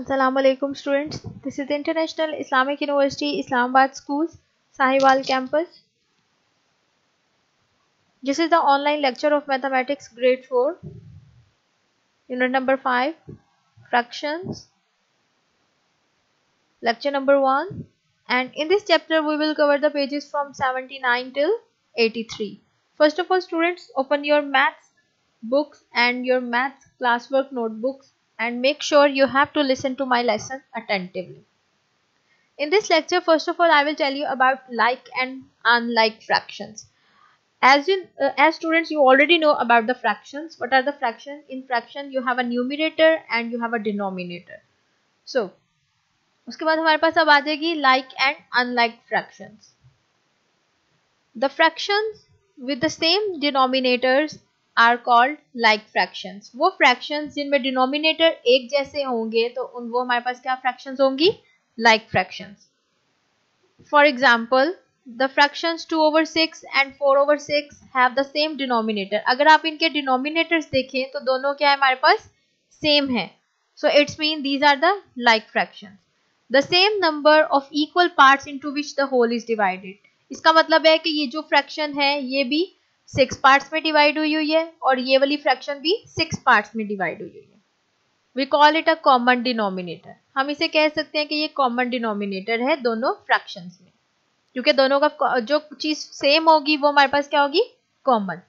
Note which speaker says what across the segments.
Speaker 1: Assalamualaikum students. This is the International Islamic University Islamabad Schools Sahiwal campus. This is the online lecture of mathematics grade 4 unit number 5 fractions lecture number 1, and in this chapter we will cover the pages from 79 till 83. First of all students, open your maths books and your maths classwork notebooks and make sure you have to listen to my lesson attentively. In this lecture, first of all, I will tell you about like and unlike fractions. As students, you already know about the fractions. What are the fractions? In fraction, you have a numerator and you have a denominator. So, उसके बाद हमारे पास अब आ जाएगी like and unlike fractions. The fractions with the same denominators are called like fractions. वो fractions जिनमें denominator एक जैसे होंगे तो वो हमारे पास क्या fractions होंगी? Like fractions. For example, the fractions 2 over 6 and 4 over 6 have the same denominator. अगर आप इनके denominators देखें तो दोनों क्या है हमारे पास same है. So it's mean these are the like fractions. The same number of equal parts into which the whole is divided. इसका मतलब है कि ये जो fraction है ये भी 6 parts में divide हुई है और ये वाली fraction भी 6 parts में divide हुई है. We call it a common denominator. हम इसे कह सकते हैं कि ये common denominator है दोनों fractions में, क्योंकि दोनों का जो चीज सेम होगी वो हमारे पास क्या होगी? common.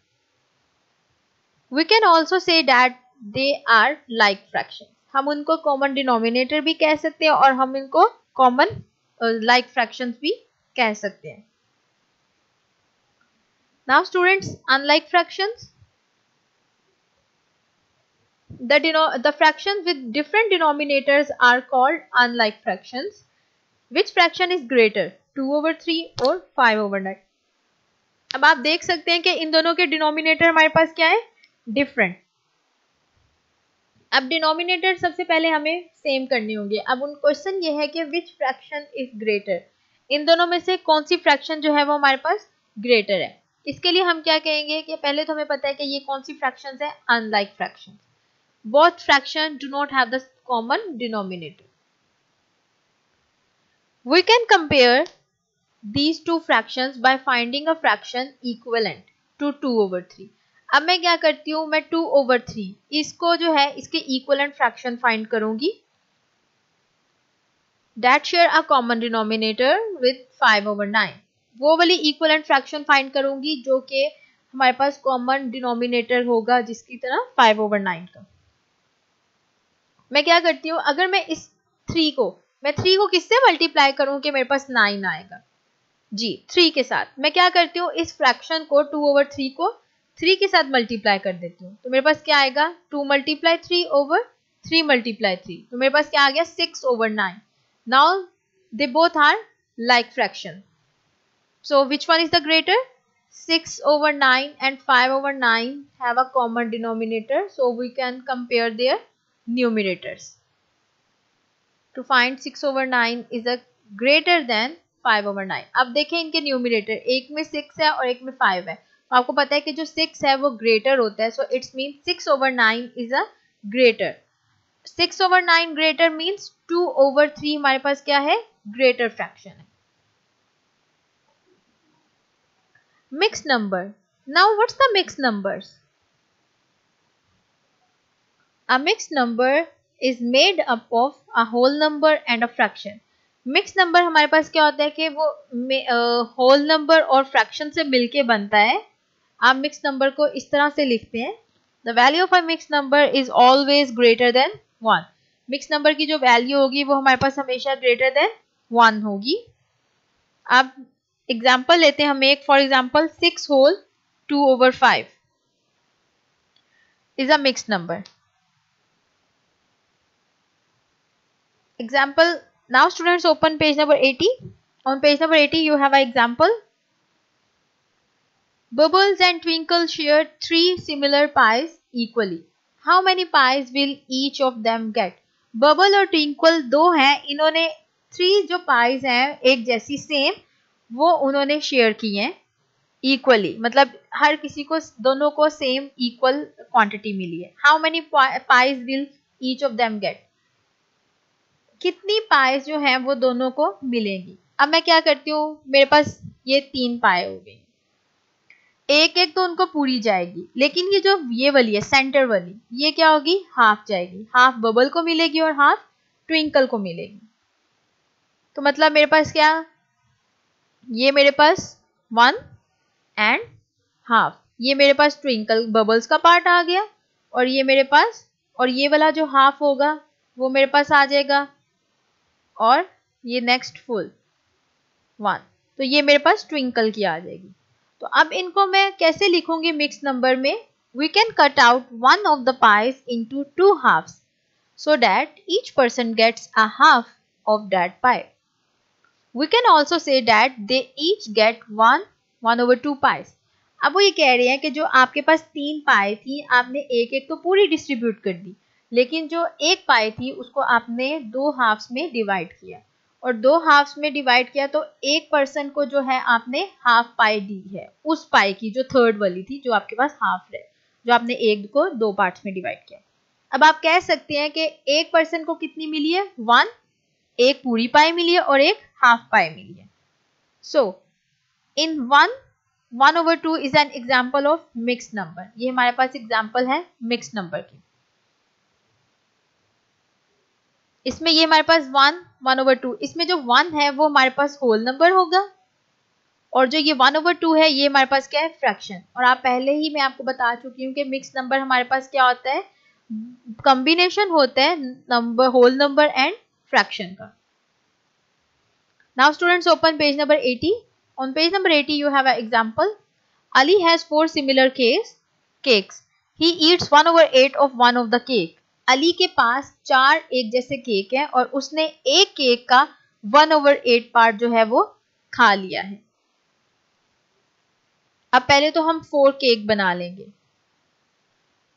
Speaker 1: We can also say that they are like fractions. हम उनको common denominator भी कह सकते हैं और हम इनको common like fractions भी कह सकते हैं. Now students, unlike fractions, the fractions with different denominators are called unlike fractions. Which fraction is greater, 2 over 3 or 5 over 9? अब आप देख सकते हैं कि इन दोनों के डिनोमिनेटर हमारे पास क्या है? डिफरेंट. अब डिनोमिनेटर सबसे पहले हमें सेम करने होंगे. अब उन क्वेश्चन ये है कि विच फ्रैक्शन इज ग्रेटर, इन दोनों में से कौन सी फ्रैक्शन जो है वो हमारे पास ग्रेटर है. इसके लिए हम क्या कहेंगे कि पहले तो हमें पता है कि ये कौन सी फ्रैक्शन है? Unlike fraction. Both fractions do not have the common denominator. We can compare these two fractions by finding a fraction equivalent to 2 over 3. अब मैं क्या करती हूँ, मैं 2 over 3 इसको जो है इसके equivalent fraction find करूंगी that share a common denominator with 5 over 9. वो वाली equivalent fraction find करूंगी जो कि हमारे पास common denominator होगा जिसकी तरह 5 over 9 का. मैं क्या करती हूँ, अगर मैं इस 3 को किससे मल्टीप्लाई करूं कि मेरे पास 9 आएगा? जी, 3 के साथ. मैं क्या करती हूँ, इस फ्रैक्शन को 2 over 3 को 3 के साथ मल्टीप्लाई कर देती हूँ. तो मेरे पास क्या आएगा? 2 multiply 3 over 3 multiply 3. तो मेरे पास क्या आ गया? 6 over 9. Now they both are like fraction. So which one is the greater? 6 over 9 and 5 over 9 have a common denominator. So we can compare their numerators to find 6 over 9 is a greater than 5 over 9. अब देखें इनके numerator, एक में 6 है और एक में 5 है. तो आपको पता है कि जो 6 है वो ग्रेटर होता है. So it's mean 6 over 9 is a greater. 6 over 9 greater means 2 over 3 हमारे पास क्या है? ग्रेटर फ्रैक्शन है. Mix number. Now what's the mix numbers? A mixed number is made up of a whole number and a fraction. Mixed number हमारे पास क्या होता है कि वो whole number और fraction से मिलके बनता है. आप mixed number को इस तरह से लिखते हैं. The value of a mixed number is always greater than 1. Mixed number की जो value होगी वो हमारे पास हमेशा greater than 1 होगी. अब example लेते हैं हम एक. For example 6 whole 2 over 5 is a mixed number. Example. Now students, open page number 80. On page number 80 you have an example. Bubbles and Twinkle share 3 similar pies equally. How many pies will each of them get? Bubble और Twinkle दो हैं, इन्होंने 3 जो pies हैं एक जैसी same वो उन्होंने शेयर की हैं equally. मतलब हर किसी को दोनों को सेम equal quantity मिली है. How many pies will each of them get? कितनी पाइस जो है वो दोनों को मिलेंगी। अब मैं क्या करती हूँ, मेरे पास ये 3 पाए हो गई, एक एक तो उनको पूरी जाएगी, लेकिन ये जो ये वाली है सेंटर वाली, ये क्या होगी, हाफ जाएगी, हाफ बबल को मिलेगी और हाफ ट्विंकल को मिलेगी। तो मतलब मेरे पास क्या, ये मेरे पास 1 एंड हाफ, ये मेरे पास ट्विंकल बबल्स का पार्ट आ गया, और ये मेरे पास, और ये वाला जो हाफ होगा वो मेरे पास आ जाएगा, और ये नेक्स्ट फुल 1, तो ये मेरे पास ट्विंकल की आ जाएगी। तो अब इनको मैं कैसे लिखूंगी मिक्स नंबर में, we can cut out one of the pies into 2 halves so that each person gets a half of that pie. We can also say that they each get 1/2 pies. अब वो ये कह रहे हैं कि जो आपके पास 3 पाए थी, आपने एक एक तो पूरी डिस्ट्रीब्यूट कर दी, लेकिन जो एक पाए थी उसको आपने 2 हाफ्स में डिवाइड किया, और 2 हाफ्स में डिवाइड किया तो एक पर्सन को जो है आपने हाफ पाई दी है, उस पाई की जो थर्ड वाली थी, जो आपके पास हाफ है, जो आपने एक को 2 पार्ट्स में डिवाइड किया। अब आप कह सकते हैं कि एक पर्सन को कितनी मिली है, 1, एक पूरी पाई मिली है और एक हाफ पाई मिली है। सो इन 1/2 is an example of mix number. ये हमारे पास एग्जाम्पल है मिक्स नंबर की। इसमें ये हमारे पास 1/2, इसमें जो 1 है वो हमारे पास होल नंबर होगा, और जो ये 1/2 है ये हमारे पास क्या है, फ्रैक्शन। और आप पहले ही मैं आपको बता चुकी हूँ कि मिक्स नंबर हमारे पास क्या होता है, कॉम्बिनेशन होता है number, whole number and fraction का। Now students open page number 80। On page number 80 you have an example. Ali has 4 similar cakes. He eats 1/8 of one of the cake. Ali के पास 4 एक जैसे केक हैं और उसने एक केक का 1/8 पार्ट जो है वो खा लिया है। अब पहले तो हम 4 केक बना लेंगे,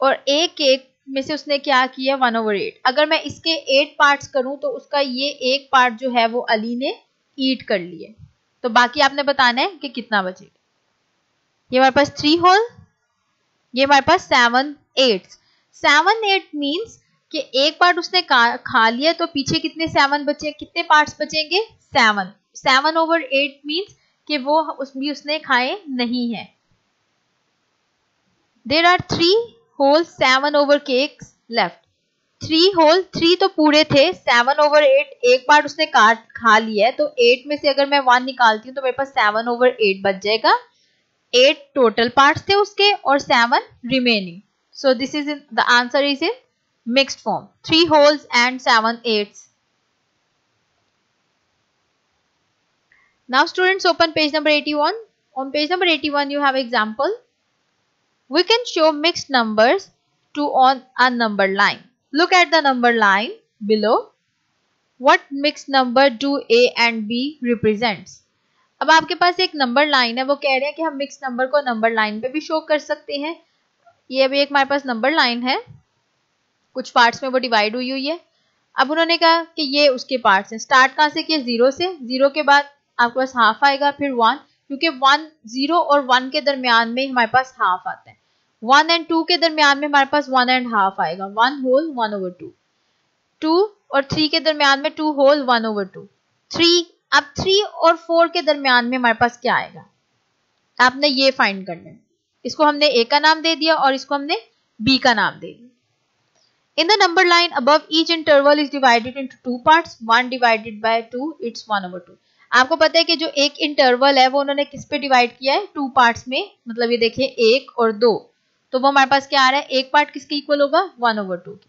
Speaker 1: और एक केक में से उसने क्या किया, 1/8। अगर मैं इसके 8 पार्ट्स करूं तो उसका ये एक पार्ट जो है वो अली ने ईट कर लिए, तो बाकी आपने बताना है कि कितना बचेगा। ये हमारे पास 3 होल, ये हमारे पास 7/8। 7/8 मीन्स कि एक पार्ट उसने खा लिया, तो पीछे कितने 7 बचे, कितने पार्ट्स बचेंगे, 7। 7/8 मीन्स कि वो उसने खाए नहीं है। There are 3 whole 7 cakes left. 3 whole, 3 तो पूरे थे, 7/8 एक पार्ट उसने खा लिया है, तो 8 में से अगर मैं 1 निकालती हूँ तो मेरे पास 7/8 बच जाएगा। 8 टोटल पार्ट्स थे उसके और 7 remaining. So this is the answer is in mixed form, 3 holes and 7/8। Now students open page number 81। On page number 81 you have example. We can show mixed numbers to on a number line. Look at the number line below. What mixed number do A and B represents? अब आपके पास एक number line है, वो कह रहे हैं कि हम मिक्स नंबर को नंबर लाइन पे भी शो कर सकते हैं। ये अभी एक हमारे पास नंबर लाइन है, कुछ पार्ट्स में वो डिवाइड हुई है। अब उन्होंने कहा कि ये उसके पार्ट्स हैं। स्टार्ट कहाँ से किया, 0 से। 0 के बाद आपके पास हाफ आएगा, फिर 1, क्योंकि 0 और 1 के दरमियान में हमारे पास हाफ आता है। 1 एंड 2 के दरमियान में हमारे पास 1.5 आएगा, 1 होल 1/2। 2 और 3 के दरमियान में 2 होल 1/2। 3, अब 3 और 4 के दरमियान में हमारे पास क्या आएगा, आपने ये फाइंड करना है। इसको हमने A का नाम दे दिया और इसको हमने B का नाम दे दिया। In the number line above, each interval is divided into 2 parts. 1 divided by 2, it's 1/2. आपको पता है कि जो एक इंटरवल है वो उन्होंने किस पे डिवाइड किया है, 2 पार्ट्स में। मतलब ये देखिए 1 और 2, तो वो हमारे पास क्या आ रहा है, एक पार्ट किसके इक्वल होगा, 1/2 की।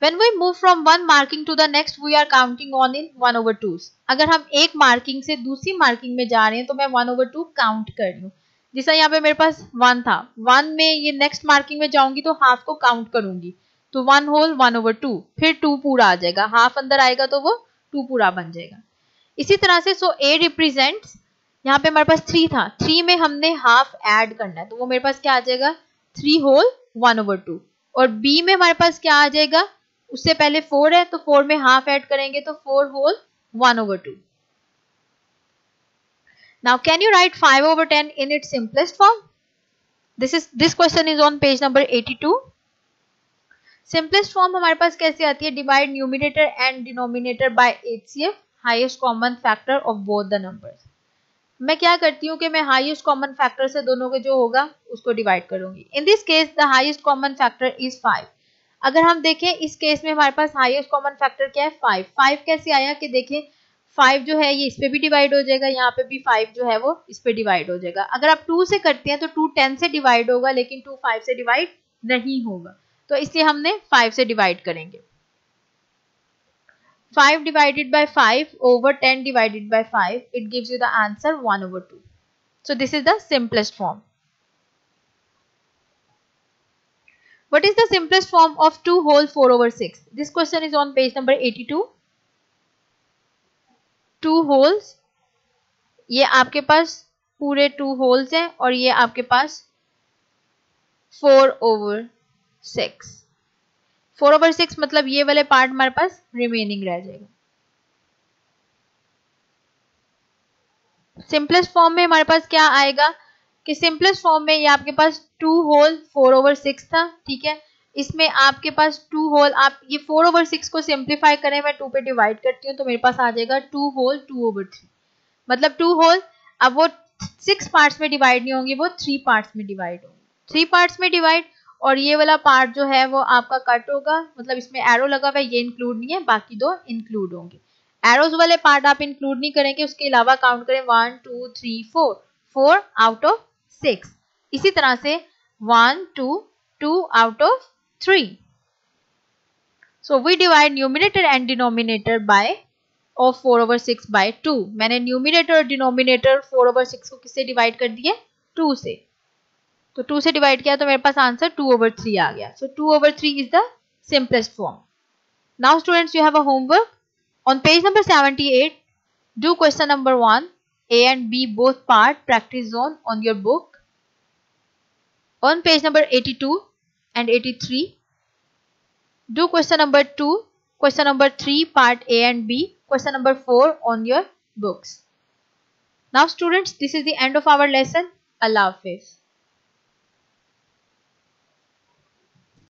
Speaker 1: When we move from one marking to the next, we are counting on in 1/2s. अगर हम एक मार्किंग से दूसरी मार्किंग में जा रहे हैं तो मैं 1/2 काउंट कर रही हूँ। जैसा यहाँ पे मेरे पास 1 था, 1 में ये नेक्स्ट मार्किंग में जाऊंगी तो हाफ को काउंट करूंगी, तो 1 होल 1/2, फिर 2 पूरा आ जाएगा, हाफ अंदर आएगा तो वो 2 पूरा बन जाएगा। इसी तरह से सो A रिप्रेजेंट्स, यहाँ पे हमारे पास 3 था, 3 में हमने हाफ ऐड करना है, तो वो मेरे पास क्या आ जाएगा, 3 होल 1/2। और B में हमारे पास क्या आ जाएगा, उससे पहले 4 है तो 4 में हाफ ऐड करेंगे तो 4 whole 1/2। Now can you write 5/10 in its simplest form? This question is on page number 82. Simplest form हमारे पास कैसे आती है, divide numerator and denominator bye HCF, highest common factor of both the numbers. मैं क्या करती हूँ कि मैं हाईएस्ट कॉमन फैक्टर से दोनों के जो होगा उसको डिवाइड करूंगी। In this case the highest common factor is 5। अगर हम देखें इस केस में हमारे पास हाईएस्ट कॉमन फैक्टर क्या है, 5। 5 कैसे आया कि देखें 5 जो है ये इस पे भी डिवाइड हो जाएगा, यहाँ पे भी 5 जो है वो इस पे डिवाइड हो जाएगा। अगर आप 2 से करते हैं तो 2 10 से डिवाइड होगा, लेकिन 2 5 से डिवाइड नहीं होगा, तो इसलिए हमने 5 से डिवाइड करेंगे। 5 divided by 5 over 10 divided by 5, it gives you the answer 1/2. So this is the simplest form. What is the simplest form of 2 whole 4/6? This question is on page number 82. 2 holes, ये आपके पास पूरे 2 holes हैं और ये आपके पास 4/6। 4/6 मतलब ये वाले पार्ट हमारे पास रिमेनिंग रह जाएगा। सिंपलेस्ट फॉर्म में हमारे पास क्या आएगा कि सिंपलेस्ट फॉर्म में ये आपके पास 2 होल 4/6 था, ठीक है। इसमें आपके पास 2 होल, आप ये 4/6 को सिंप्लीफाई करें, मैं 2 पे डिवाइड करती हूँ तो मेरे पास आ जाएगा 2 होल 2/3। मतलब 2 होल अब वो 6 पार्ट्स में डिवाइड नहीं होंगी, वो 3 पार्ट्स में डिवाइड होंगी। 3 पार्ट्स में डिवाइड, और ये वाला पार्ट जो है वो आपका कट होगा, मतलब इसमें एरो लगा हुआ है, ये इंक्लूड नहीं है, बाकी 2 इंक्लूड होंगे। एरोज वाले पार्ट आप इंक्लूड नहीं करेंगे, उसके अलावा काउंट करें 1 2 3 4, 4 आउट ऑफ 6। इसी तरह से 1 2 2 out of 3। So we divide numerator and denominator by of 4/6 by 2। मैंने न्यूमिनेटर और डिनोमिनेटर 4/6 को किससे डिवाइड कर दिए, 2 से। तो 2 से डिवाइड किया तो मेरे पास आंसर 2/3 आ गया। सो 2/3 is the simplest form. Now students, you have a homework on page number 78. Do question number 1, A and B both part practice zone on your book. On page number 82 and 83, do question number 2, question number 3 part A and B, question number 4 on your books. Now students, this is the end of our lesson. Allah Hafiz.